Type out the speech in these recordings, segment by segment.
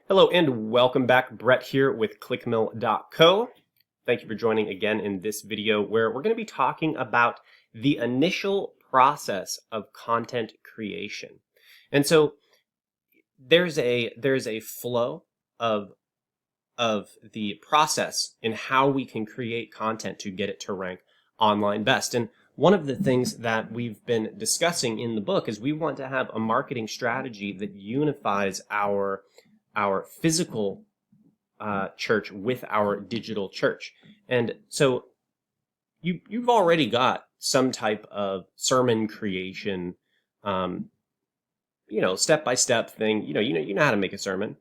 Hello and welcome back. Brett here with Clickmill.co. Thank you for joining again in this video where we're going to be talking about the initial process of content creation. And so there's a flow of the process in how we can create content to get it to rank online best. And one of the things that we've been discussing in the book is we want to have a marketing strategy that unifies our physical church with our digital church. And so you've already got some type of sermon creation, step-by-step thing. You know how to make a sermon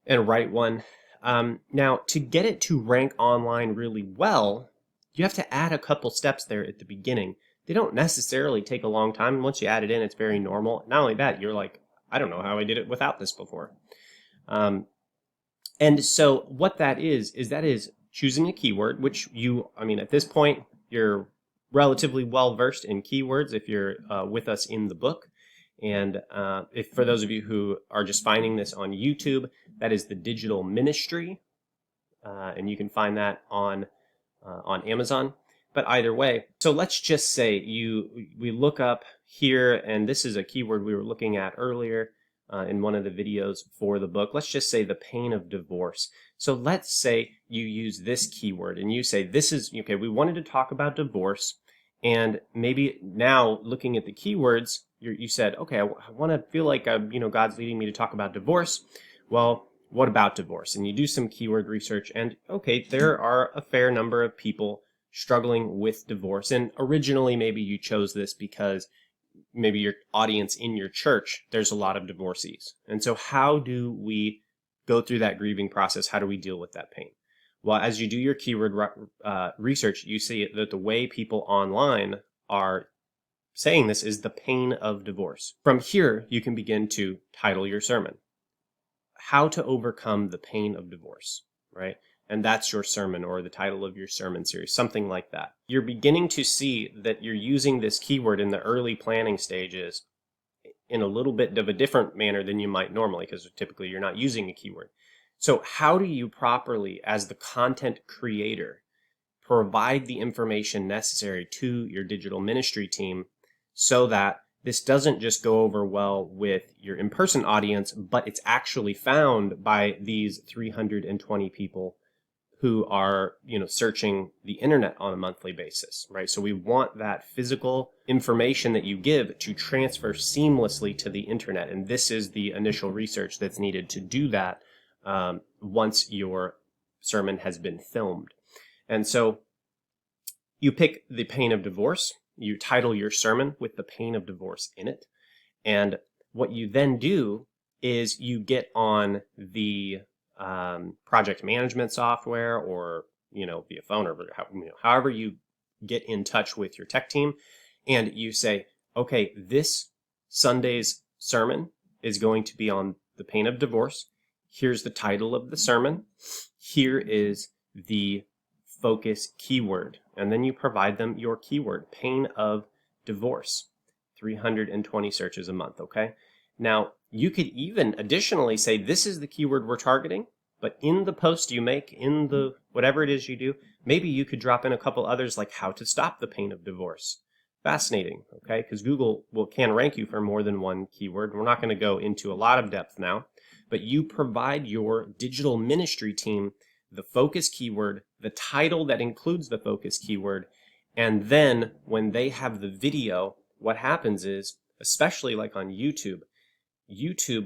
and write one. Now, to get it to rank online really well, you have to add a couple steps there at the beginning. They don't necessarily take a long time. And once you add it in, it's very normal. Not only that, you're like, I don't know how I did it without this before. And so what that is choosing a keyword, which at this point, you're relatively well versed in keywords if you're with us in the book. And if for those of you who are just finding this on YouTube, that is the Digital Ministry. And you can find that on Amazon. But either way, so let's just say we look up here, and this is a keyword we were looking at earlier in one of the videos for the book. Let's just say the pain of divorce. So let's say you use this keyword and you say, this is, okay, we wanted to talk about divorce. And maybe now looking at the keywords, you said, okay, I want to feel like, God's leading me to talk about divorce. Well, what about divorce? And you do some keyword research and okay, there are a fair number of people struggling with divorce. And originally, maybe you chose this because maybe your audience in your church, there's a lot of divorcees. And so how do we go through that grieving process? How do we deal with that pain? Well, as you do your keyword research, you see that the way people online are saying this is the pain of divorce. From here, you can begin to title your sermon. How to overcome the pain of divorce, right? And that's your sermon or the title of your sermon series, something like that. You're beginning to see that you're using this keyword in the early planning stages in a little bit of a different manner than you might normally, because typically you're not using a keyword. So how do you properly, as the content creator, provide the information necessary to your digital ministry team so that this doesn't just go over well with your in-person audience, but it's actually found by these 320 people who are, searching the internet on a monthly basis, right? So we want that physical information that you give to transfer seamlessly to the internet. And this is the initial research that's needed to do that once your sermon has been filmed. And so you pick the pain of divorce. You title your sermon with the pain of divorce in it. And what you then do is you get on the project management software or, via phone or however you get in touch with your tech team. And you say, okay, this Sunday's sermon is going to be on the pain of divorce. Here's the title of the sermon. Here is the focus keyword. And then you provide them your keyword, pain of divorce, 320 searches a month, okay? Now, you could even additionally say, this is the keyword we're targeting, but in the post you make, in the whatever it is you do, maybe you could drop in a couple others like how to stop the pain of divorce. Fascinating, okay? Because Google can rank you for more than one keyword. We're not going to go into a lot of depth now, but you provide your digital ministry team the focus keyword, the title that includes the focus keyword, and then when they have the video, what happens is, especially like on YouTube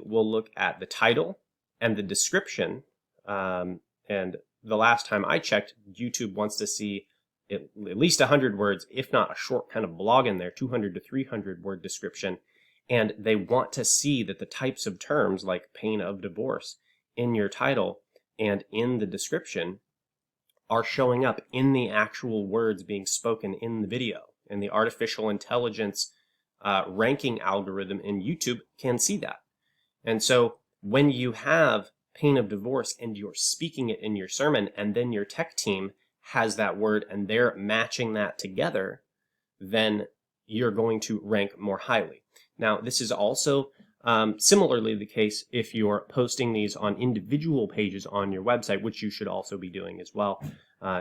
will look at the title and the description, and the last time I checked, YouTube wants to see at least 100 words, if not a short kind of blog in there, 200 to 300 word description, and they want to see that the types of terms like pain of divorce in your title and in the description are showing up in the actual words being spoken in the video. And the artificial intelligence ranking algorithm in YouTube can see that. And so when you have pain of divorce and you're speaking it in your sermon and then your tech team has that word and they're matching that together, then you're going to rank more highly. Now, this is also Similarly, the case if you're posting these on individual pages on your website, which you should also be doing as well,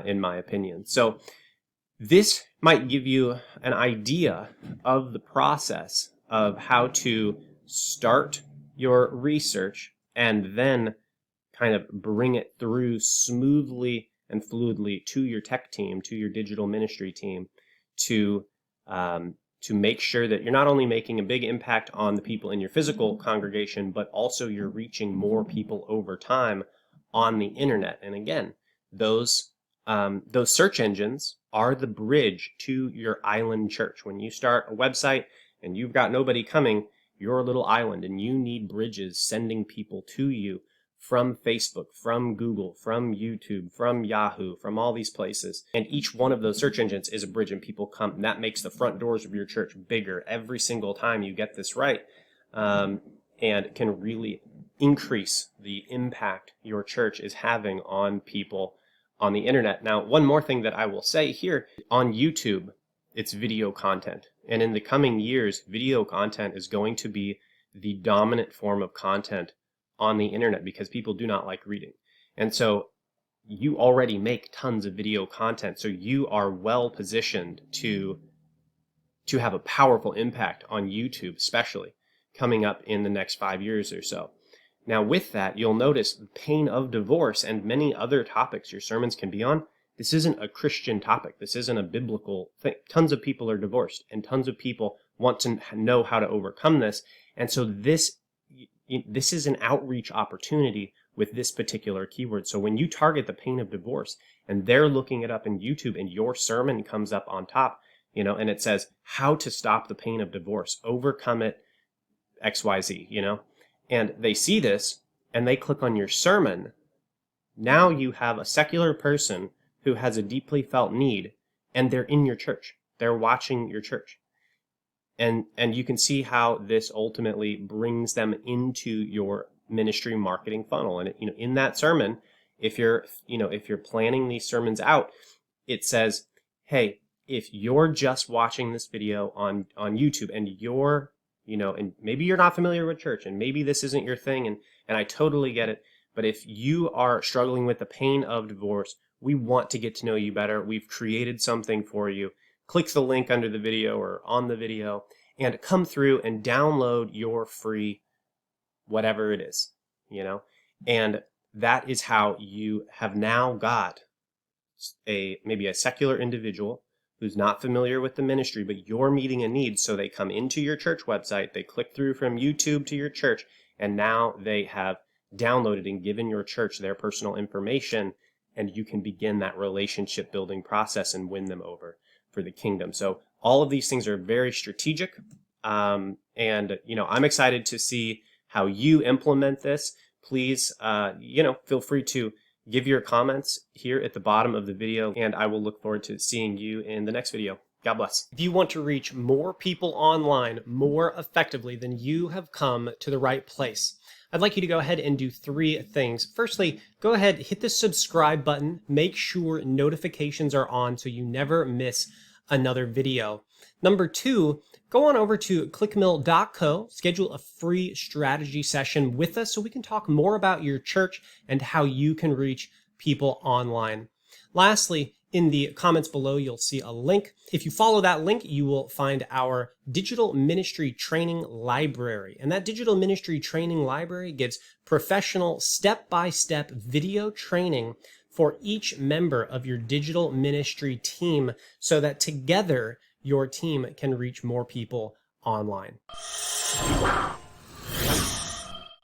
in my opinion. So this might give you an idea of the process of how to start your research and then kind of bring it through smoothly and fluidly to your tech team, to your digital ministry team, to make sure that you're not only making a big impact on the people in your physical congregation, but also you're reaching more people over time on the internet. And again, those search engines are the bridge to your island church. When you start a website and you've got nobody coming, you're a little island, and you need bridges sending people to you from Facebook, from Google, from YouTube, from Yahoo, from all these places. And each one of those search engines is a bridge, and people come, and that makes the front doors of your church bigger every single time you get this right, and can really increase the impact your church is having on people on the internet. Now, one more thing that I will say here, on YouTube, it's video content. And in the coming years, video content is going to be the dominant form of content on the internet because people do not like reading. And so you already make tons of video content, so you are well positioned to have a powerful impact on YouTube, especially coming up in the next 5 years or so. Now, with that, you'll notice the pain of divorce and many other topics your sermons can be on. This isn't a Christian topic. This isn't a biblical thing. Tons of people are divorced, and tons of people want to know how to overcome this. And so this is an outreach opportunity with this particular keyword. So when you target the pain of divorce and they're looking it up in YouTube and your sermon comes up on top, and it says how to stop the pain of divorce, overcome it, XYZ, and they see this and they click on your sermon, now you have a secular person who has a deeply felt need, and they're in your church. They're watching your church. And you can see how this ultimately brings them into your ministry marketing funnel. And in that sermon, if you're planning these sermons out, it says, hey, if you're just watching this video on YouTube and you're, and maybe you're not familiar with church and maybe this isn't your thing, and I totally get it. But if you are struggling with the pain of divorce, we want to get to know you better. We've created something for you. Click the link under the video or on the video and come through and download your free whatever it is, and that is how you have now got maybe a secular individual who's not familiar with the ministry, but you're meeting a need. So they come into your church website, they click through from YouTube to your church, and now they have downloaded and given your church their personal information, and you can begin that relationship building process and win them over for the kingdom. So all of these things are very strategic. And, I'm excited to see how you implement this. Please, feel free to give your comments here at the bottom of the video, and I will look forward to seeing you in the next video. God bless. If you want to reach more people online more effectively, then you have come to the right place. I'd like you to go ahead and do 3 things. Firstly, go ahead, hit the subscribe button. Make sure notifications are on so you never miss another video. Number 2, go on over to clickmill.co, schedule a free strategy session with us so we can talk more about your church and how you can reach people online. Lastly, in the comments below, you'll see a link. If you follow that link, you will find our digital ministry training library. And that digital ministry training library gives professional step-by-step video training for each member of your digital ministry team so that together your team can reach more people online.